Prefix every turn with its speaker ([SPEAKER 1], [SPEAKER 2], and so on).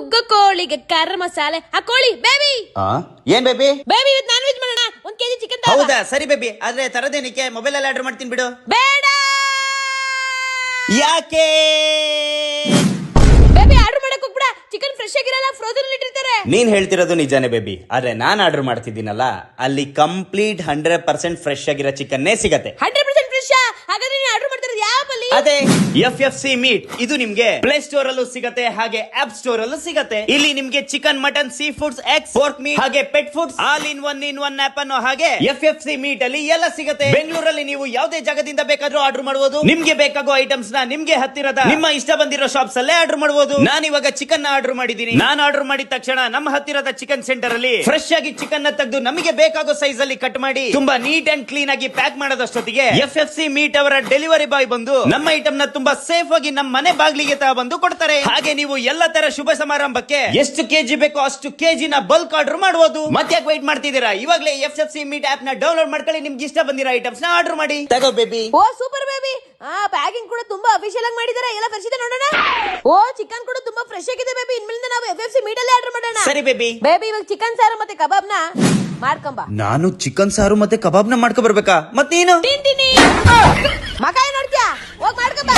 [SPEAKER 1] ಕುಗ್ಗ ಕೋಳಿಗೆ ಕರ್ರ ಮಸಾಲೆ ಆ ಕೋಳಿ ಬೇಬಿ
[SPEAKER 2] ಏನ್ ಬೇಬಿ
[SPEAKER 1] ಬೇಬಿ ಇವತ್ತು ನಾನ್ ವೆಜ್ ಮಾಡೋಣ 1 kg ಚಿಕನ್
[SPEAKER 2] ಹೌದಾ ಸರಿ ಬೇಬಿ ಆದ್ರೆ ತರದೇನಿಕೆ ಮೊಬೈಲ್ ಅಲ್ಲಿ ಆರ್ಡರ್ ಮಾಡ್ತೀನಿ ಬಿಡು
[SPEAKER 1] ಬೇಡ
[SPEAKER 2] ಯಾಕೆ
[SPEAKER 1] ಬೇಬಿ ಆರ್ಡರ್ ಮಾಡಕ್ ಹೋಗ್ಬಿಡ ಚಿಕನ್ ಫ್ರೆಶ್ ಆಗಿರಲ್ಲ ಫ್ರೋಜನ್ ಅಲ್ಲಿ ಇಟ್ಟಿರ್ತಾರೆ
[SPEAKER 2] ನೀನ್ ಹೇಳ್ತಿರೋದು ನಿಜಾನೇ ಬೇಬಿ ಆದ್ರೆ ನಾನ್ ಆರ್ಡರ್ ಮಾಡ್ತಿದ್ದೀನಲ್ಲ ಅಲ್ಲಿ ಕಂಪ್ಲೀಟ್ 100% ಫ್ರೆಶ್ ಆಗಿರೋ ಚಿಕನ್ನೇ ಸಿಗತ್ತೆ
[SPEAKER 1] 100% ಫ್ರೆಶ್ ಹಾಗಾದ್ರೆ ನೀನು ಆರ್ಡರ್ ಮಾಡ್ತಿರೋದು ಯಾವ ಅಲ್ಲಿ
[SPEAKER 2] ಅದೇ FFC ಮೀಟ್ ಇದು ನಿಮ್ಗೆ ಪ್ಲೇ ಸ್ಟೋರ್ ಅಲ್ಲೂ ಸಿಗತ್ತೆ ಹಾಗೆ ಆಪ್ ಸ್ಟೋರ್ ಅಲ್ಲೂ ಸಿಗತ್ತೆ ಇಲ್ಲಿ ನಿಮ್ಗೆ chicken mutton sea foods eggs pork meat ಹಾಗೆ pet foods all in one app ಅನ್ನೋ ಹಾಗೆ FFC ಮೀಟ್ ಅಲ್ಲಿ ಎಲ್ಲ ಸಿಗತ್ತೆ ಬೆಂಗಳೂರಲ್ಲಿ ನೀವು ಯಾವುದೇ ಜಾಗದಿಂದ ಬೇಕಾದ್ರೂ ಆರ್ಡರ್ ಮಾಡಬಹುದು ನಿಮ್ಗೆ ಬೇಕಾಗೋ ಐಟಮ್ಸ್ ನ ನಿಮ್ಗೆ ಹತ್ತಿರದ ನಿಮ್ಮ ಇಷ್ಟ ಬಂದಿರೋ ಶಾಪ್ಸ್ ಅಲ್ಲೇ ಆರ್ಡರ್ ಮಾಡಬಹುದು ನಾನು ಇವಾಗ ಚಿಕನ್ ಆರ್ಡರ್ ಮಾಡಿದ್ದೀನಿ ನಾನು ಆರ್ಡರ್ ಮಾಡಿದ ತಕ್ಷಣ ನಮ್ಮ ಹತ್ತಿರದ ಚಿಕನ್ ಸೆಂಟರ್ ಅಲ್ಲಿ ಫ್ರೆಶ್ ಆಗಿ ಚಿಕನ್ ನ ತೆಗೆದು ನಮಗೆ ಬೇಕಾಗೋ ಸೈಜ್ ಅಲ್ಲಿ ಕಟ್ ಮಾಡಿ ತುಂಬಾ ನೀಟ್ ಅಂಡ್ ಕ್ಲೀನ್ ಆಗಿ ಪ್ಯಾಕ್ ಮಾಡೋದಷ್ಟೊತ್ತಿಗೆ FFC ಮೀಟ್ ಅವರ ಡೆಲಿವರಿ ಬಾಯ್ ಬಂದು ನಮ್ಮ ಐಟಮ್ ನ ತುಂಬಾ ಸೇಫ್ ಆಗಿ ನಮ್ಮ ಮನೆ ಬಾಗಿಲಿಗೆ ಬಂದು ಕೊಡ್ತಾರೆ ಹಾಗೆ ನೀವು ಎಲ್ಲ ತರ ಶುಭ ಸಮಾರಂಭಕ್ಕೆ ಎಷ್ಟು ಕೆಜಿ ಬೇಕೋ ಅಷ್ಟು ಕೆಜಿ ನ ಬಲ್ಕ್ ಆರ್ಡರ್ ಮಾಡಬಹುದು ಮತ್ತೆ ಯಾಕೆ ವೈಟ್ ಮಾಡ್ತಿದ್ದೀರಾ ಇವಾಗಲೇ FFC ಮೀಟ್ ಆಪ್ ನ ಡೌನ್ಲೋಡ್ ಮಾಡ್ಕೊಳ್ಳಿ ನಿಮ್ಗೆ ಇಷ್ಟ ಬಂದಿರೋ ಐಟಮ್ಸ್ ನ ಆರ್ಡರ್ ಮಾಡಿ ತಗೋ baby
[SPEAKER 1] oh super baby packing ಕೂಡ ತುಂಬಾ ಅಫಿಷಿಯಲ್ ಆಗಿ ಮಾಡಿದ್ದಾರೆ ಎಲ್ಲ ತರಿಸಿದೆ ನೋಡೋಣ ಓ ಚಿಕನ್ ಕೂಡ ತುಂಬಾ ಫ್ರೆಶ್ ಆಗಿದೆ ಬೇಬಿ ಇನ್ಮೇಲಿಂದ ನಾವು FFC ಮೀಟ್ ಅಲ್ಲೇ ಆರ್ಡರ್ ಮಾಡೋಣ
[SPEAKER 2] ಸರಿ ಬೇಬಿ
[SPEAKER 1] ಬೇಬಿ ಇವಾಗ ಚಿಕನ್ ಸಾರು ಮತ್ತೆ ಕಬಾಬ್ ನ ಮಾಡ್ಕೊಂಬ
[SPEAKER 2] ನಾನು ಚಿಕನ್ ಸಾರು ಮತ್ತೆ ಕಬಾಬ್ ನ ಮಾಡ್ಕೊ ಬರ್ಬೇಕಾ ಮತ್ತೇನು
[SPEAKER 1] ತಿಂತೀನಿ ಮಗ ಏನ್ ನೋಡ್ತೀಯಾ ಹೋಗ್ ಮಾಡ್ಕೊಂಬ